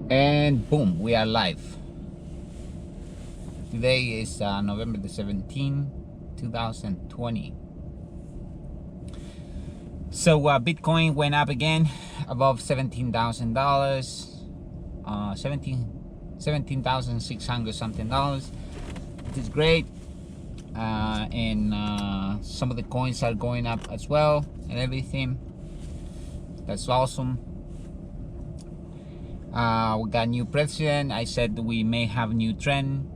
And boom, we are live. Today is November the 17th, 2020. So Bitcoin went up again above $17,000, 17,600 something dollars. It is great. And some of the coins are going up as well and everything. That's awesome. We got new president. I said we may have new trend,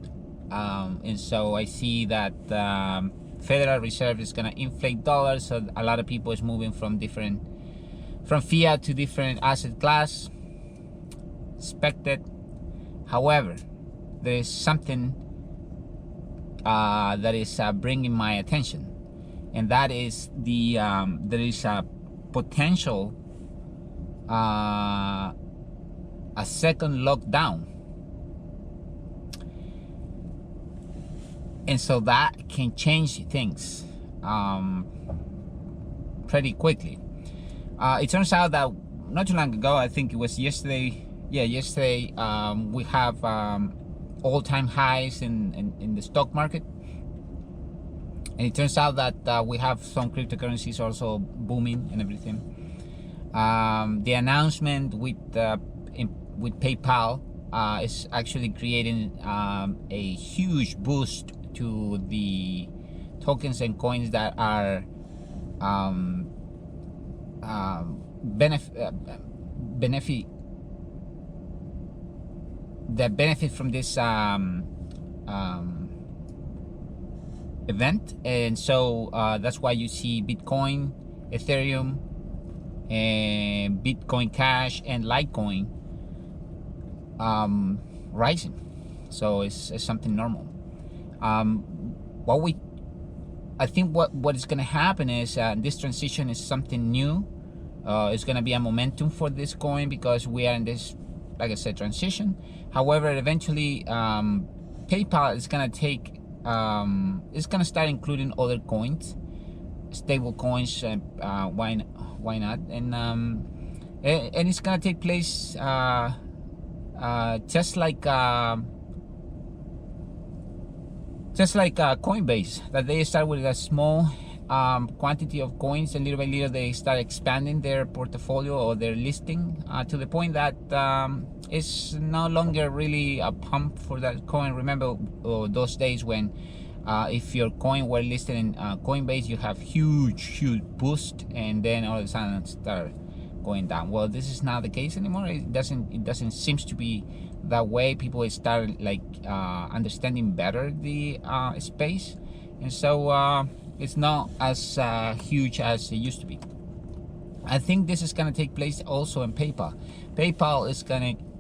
and so I see that Federal Reserve is gonna inflate dollars, so a lot of people is moving from fiat to different asset class. Expected. However, there is something that is bringing my attention, and that is there is a potential a second lockdown, and so that can change things pretty quickly. It turns out that not too long ago, I think it was yesterday, we have all-time highs in the stock market, and it turns out that we have some cryptocurrencies also booming and everything. The announcement with PayPal is actually creating a huge boost to the tokens and coins that are benefit from this event. And so that's why you see Bitcoin, Ethereum, and Bitcoin Cash and Litecoin rising. So it's something normal. I think what is going to happen is this transition is something new. It's going to be a momentum for this coin because we are in this, like I said, transition. However, eventually PayPal is going to take it's going to start including other coins, stable coins. Why not? And it's going to take place just like Coinbase, that they start with a small quantity of coins, and little by little they start expanding their portfolio or their listing to the point that it's no longer really a pump for that coin. Remember those days when if your coin were listed in Coinbase, you have huge boost, and then all of a sudden start going down. Well, this is not the case anymore. It doesn't seem to be that way. People start like understanding better the space, and so it's not as huge as it used to be. I think this is going to take place also in PayPal. PayPal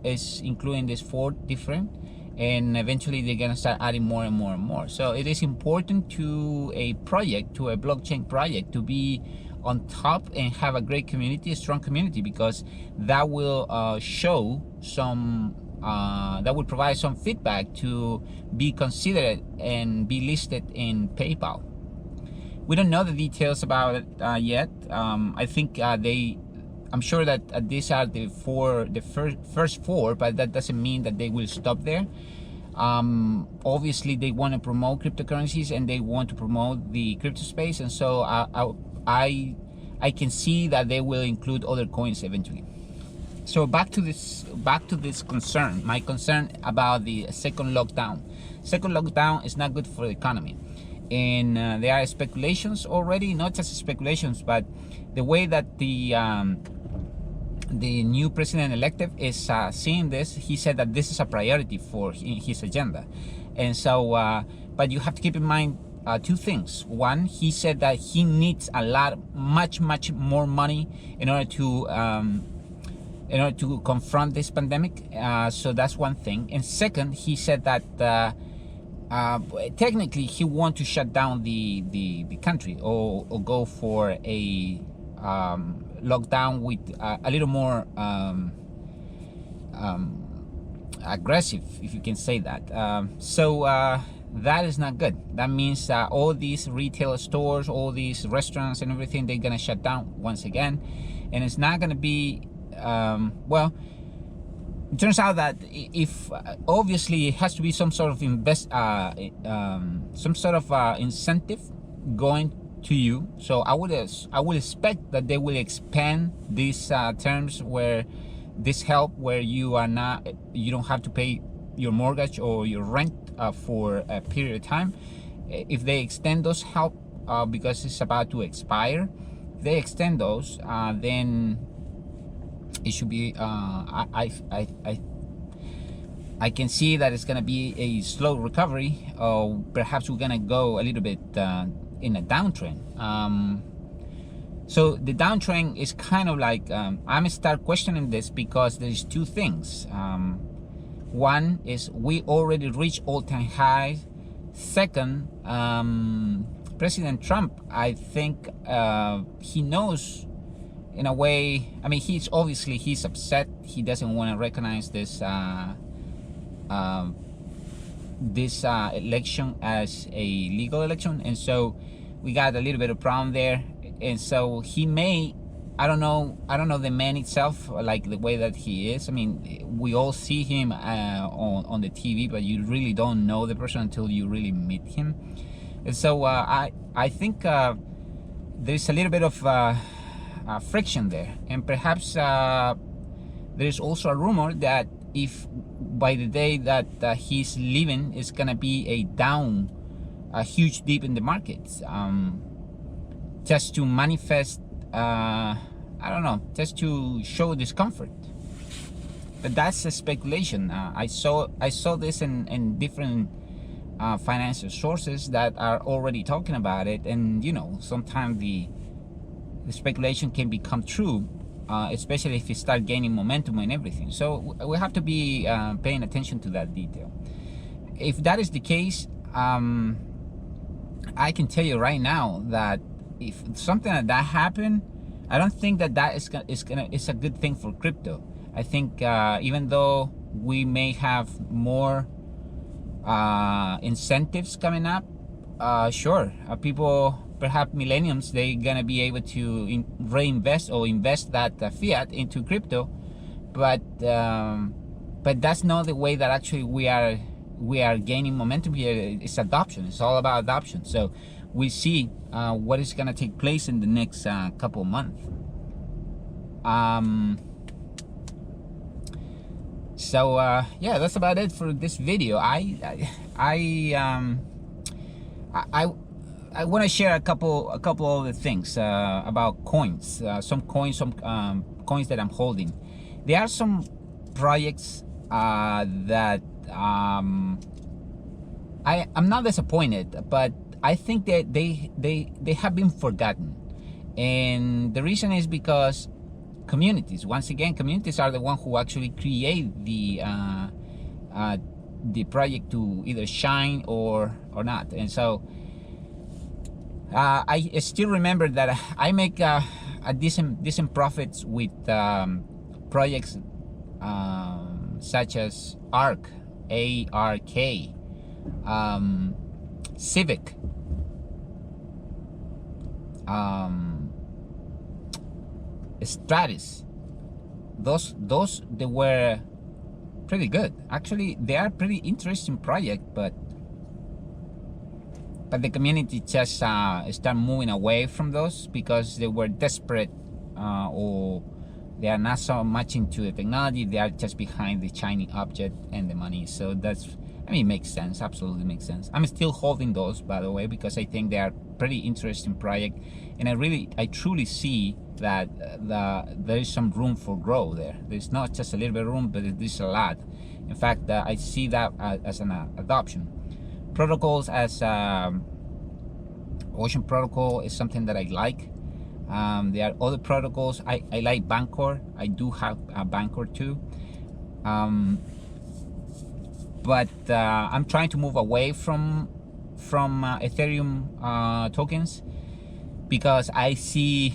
is including these 4 different, and eventually they're going to start adding more and more and more. So it is important to a blockchain project, to be on top and have a great community, a strong community, because that will show some that will provide some feedback to be considered and be listed in PayPal. We don't know the details about it yet. I think I'm sure that these are the first 4, but that doesn't mean that they will stop there. Obviously they want to promote cryptocurrencies and they want to promote the crypto space, and so I can see that they will include other coins eventually. So back to this concern, my concern about the second lockdown. Second lockdown is not good for the economy, and there are speculations already, not just speculations, but the way that the new president-elect is seeing this. He said that this is a priority for his agenda, and so but you have to keep in mind 2 things. One, he said that he needs much more money in order to confront this pandemic. So that's one thing. And second, he said that technically he wants to shut down the country, or go for a lockdown with a little more aggressive, if you can say that. That is not good. That means that all these retail stores, all these restaurants and everything, they're gonna shut down once again, and it's not gonna be well, it turns out that if obviously it has to be some sort of incentive going to you. So I would expect that they will expand these terms where this help, where you don't have to pay your mortgage or your rent for a period of time. If they extend those help because it's about to expire, if they extend those, then it should be I can see that it's gonna be a slow recovery, or perhaps we're gonna go a little bit in a downtrend. So the downtrend is kind of like I'm start questioning this because there's two things. One is we already reached all-time highs. Second, President Trump, I think he knows in a way. I mean, he's upset. He doesn't want to recognize this election as a legal election, and so we got a little bit of problem there. And so he may, I don't know the man itself, like the way that he is. I mean, we all see him on the TV, but you really don't know the person until you really meet him. And so I think there's a little bit of friction there, and perhaps there's also a rumor that if by the day that he's leaving, it's gonna be a huge dip in the markets, just to manifest, I don't know, just to show discomfort. But that's a speculation. I saw this in different financial sources that are already talking about it, and sometimes the speculation can become true, especially if you start gaining momentum and everything. So we have to be paying attention to that detail. If that is the case, I can tell you right now that if something like that happened, I don't think that is a good thing for crypto. I think even though we may have more incentives coming up, sure, people, perhaps millennials, they're gonna be able to reinvest or invest that fiat into crypto, but that's not the way that actually we are gaining momentum here. It's adoption. It's all about adoption. So we see what is gonna take place in the next couple of months. So yeah, that's about it for this video. I want to share a couple other things about coins. Some coins that I'm holding. There are some projects that I'm not disappointed, but I think that they have been forgotten, and the reason is because communities. Once again, communities are the one who actually create the project to either shine or not. And so I still remember that I make a decent profits with projects such as ARK, A-R-K, Civic, Stratis. Those they were pretty good. Actually, they are pretty interesting project, but the community just start moving away from those because they were desperate, or they are not so much into the technology. They are just behind the shiny object and the money. So that's, I mean, it makes sense. Absolutely makes sense. I'm still holding those, by the way, because I think they are pretty interesting project, and I truly see that there is some room for growth there. There's not just a little bit of room, but there's a lot. In fact, I see that as an adoption. Protocols as Ocean Protocol is something that I like. There are other protocols. I like Bancor. I do have a Bancor too. But I'm trying to move away from Ethereum tokens because I see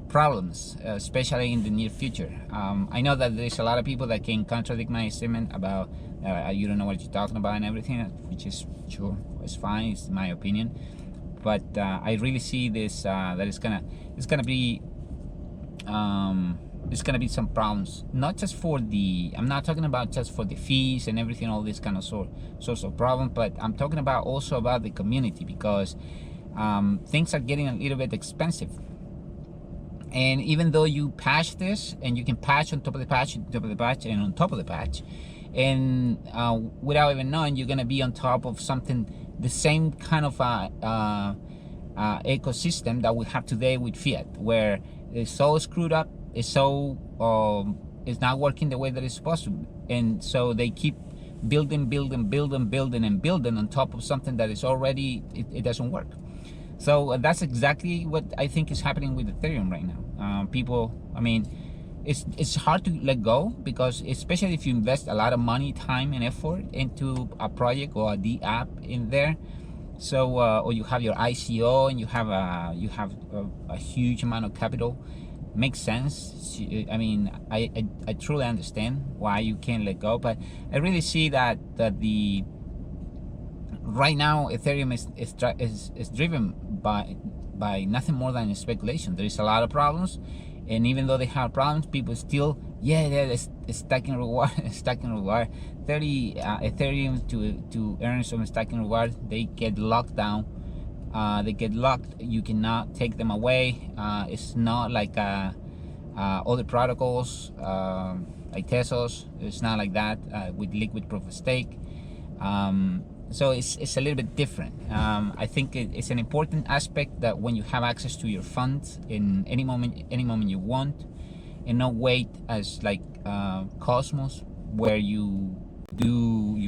problems, especially in the near future. I know that there's a lot of people that can contradict my statement about you don't know what you're talking about and everything, which is sure, it's fine, it's my opinion. But I really see this that it's gonna be there's gonna be some problems. Not just for the, I'm not talking about just for the fees and everything, all this kind of sorts of problem, but I'm talking about also about the community, because things are getting a little bit expensive. And even though you patch this, and you can patch on top of the patch, on top of the patch, and on top of the patch, and without even knowing, you're gonna be on top of something, the same kind of ecosystem that we have today with fiat, where it's so screwed up, it's so it's not working the way that it's supposed to, and so they keep building on top of something that is already, it doesn't work. So that's exactly what I think is happening with Ethereum right now. People, I mean, it's hard to let go, because especially if you invest a lot of money, time, and effort into a project or the app in there. So or you have your ICO and you have a huge amount of capital. Makes sense. I mean, I truly understand why you can't let go, but I really see that the right now Ethereum is driven by nothing more than speculation. There is a lot of problems, and even though they have problems, people still it's stacking reward, stacking reward. 30 Ethereum to earn some stacking reward. They get locked down. They get locked. You cannot take them away. It's not like other protocols like Tezos. It's not like that with liquid proof of stake. So it's a little bit different. I think it's an important aspect that when you have access to your funds in any moment you want, and not wait as like Cosmos, where you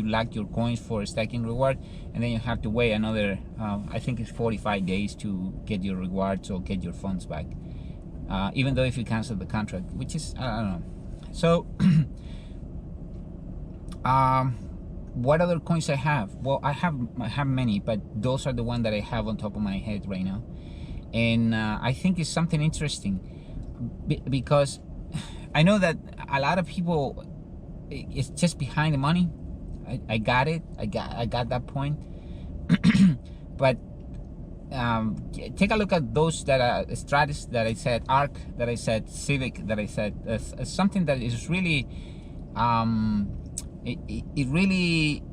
lack your coins for stacking reward, and then you have to wait another I think it's 45 days to get your rewards or get your funds back, even though if you cancel the contract, which is, I don't know. So what other coins I have? Well, I have many, but those are the ones that I have on top of my head right now. And I think it's something interesting, because I know that a lot of people, it's just behind the money. I got it. I got that point. But take a look at those that are Stratis that I said, Arc that I said, Civic that I said. Something that is really it really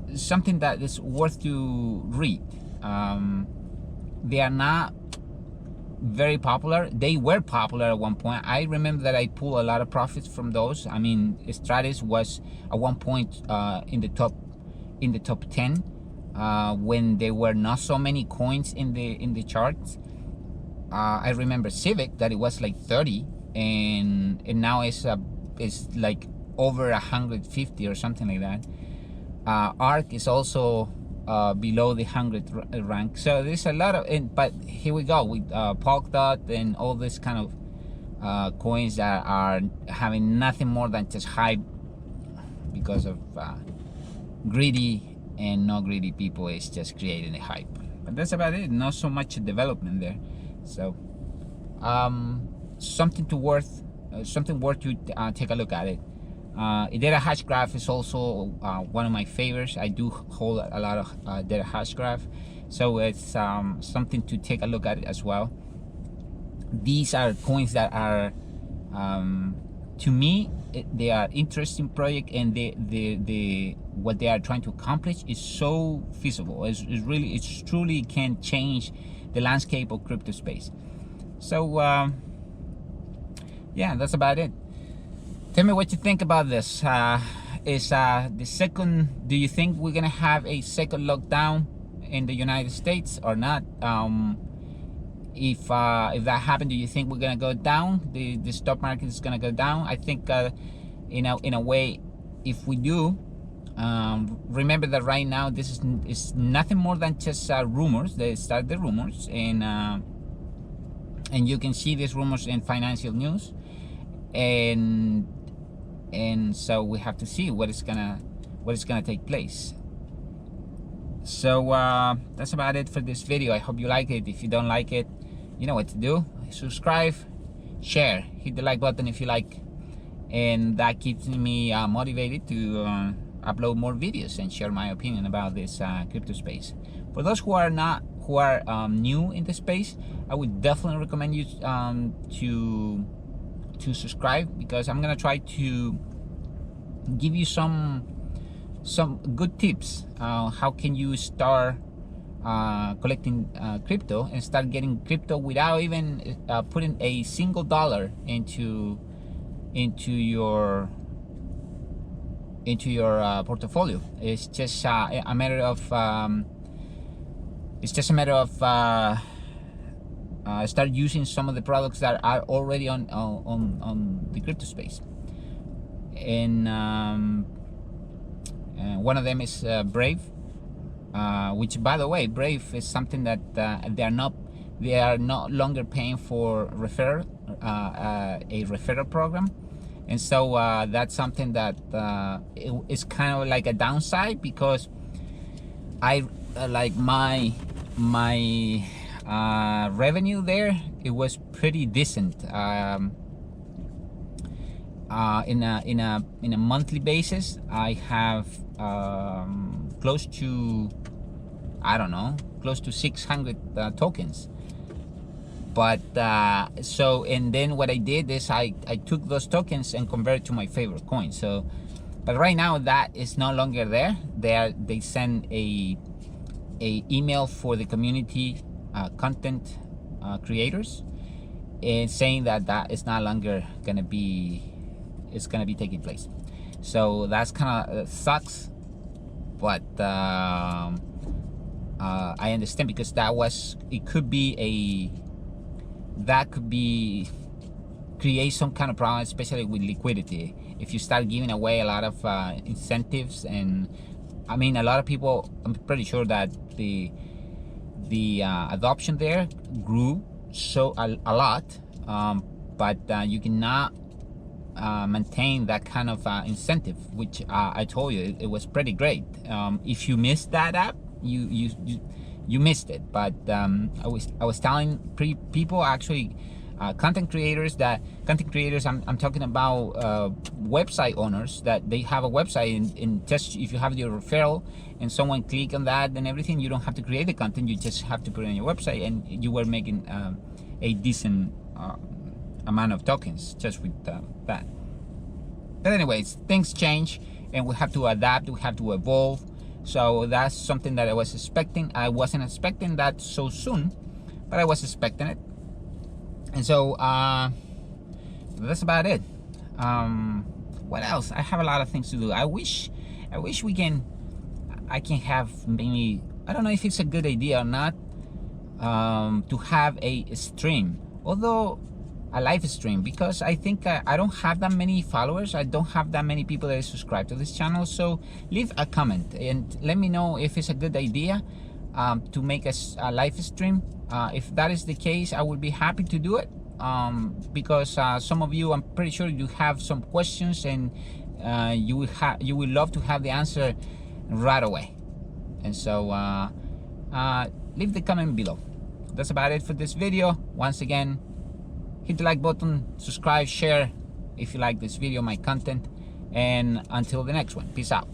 is something that is worth to read. They are not very popular. They were popular at one point. I remember that I pulled a lot of profits from those. I mean, Stratis was at one point in the top 10 when there were not so many coins in the charts. I remember Civic that it was like 30, and now it's like over 150 or something like that. Arc is also below the 100 rank. So there's a lot of, but here we go with Polkadot and all this kind of coins that are having nothing more than just hype, because of greedy and not greedy people is just creating a hype. But that's about it. Not so much development there. So something worth to take a look at it. Data Hashgraph is also one of my favorites. I do hold a lot of Data Hashgraph, so it's something to take a look at it as well. These are coins that are, to me, they are interesting project, and what they are trying to accomplish is so feasible. It truly can change the landscape of crypto space. So yeah, that's about it. Tell me what you think about this. Is the second? Do you think we're gonna have a second lockdown in the United States or not? If that happened, do you think we're gonna go down? The stock market is gonna go down? I think in a way, if we do, remember that right now this is nothing more than just rumors. They start the rumors, and you can see these rumors in financial news, and so we have to see what is gonna take place. So that's about it for this video. I hope you like it. If you don't like it, you know what to do. Subscribe, share, hit the like button if you like, and that keeps me motivated to upload more videos and share my opinion about this crypto space. For those who are new in the space, I would definitely recommend you to to subscribe, because I'm gonna try to give you some good tips. How can you start collecting crypto and start getting crypto without even putting a single dollar into your portfolio. It's just a matter of start using some of the products that are already on the crypto space. And one of them is Brave, which, by the way, Brave is something that they are no longer paying for a referral program. And so that's something that is kind of like a downside, because I like my revenue there, it was pretty decent. In a monthly basis, I have close to 600 tokens. But so, and then what I did is I took those tokens and converted to my favorite coin. So, but right now that is no longer there. They send a email for the community content creators, and saying that is no longer gonna be taking place. So that's kind of sucks, but I understand, because it could create some kind of problem, especially with liquidity, if you start giving away a lot of incentives. And I mean, a lot of people, I'm pretty sure that the adoption there grew a lot, but you cannot maintain that kind of incentive, which I told you it was pretty great. If you missed that app, you missed it. But I was telling people, actually, content creators, I'm talking about website owners, that they have a website, and just if you have your referral and someone click on that and everything, you don't have to create the content, you just have to put it on your website, and you were making a decent amount of tokens just with that. But anyways, things change, and we have to adapt, we have to evolve. So that's something that I was expecting. I wasn't expecting that so soon, but I was expecting it. And so that's about it. What else? I have a lot of things to do. I wish I can have, maybe, I don't know if it's a good idea or not, to have a stream, although a live stream, because I think I don't have that many followers. I don't have that many people that subscribe to this channel. So leave a comment and let me know if it's a good idea to make a live stream. If that is the case, I would be happy to do it, because some of you, I'm pretty sure you have some questions, and you would love to have the answer right away. And so leave the comment below. That's about it for this video. Once again, hit the like button, subscribe, share if you like this video, my content, and until the next one, peace out.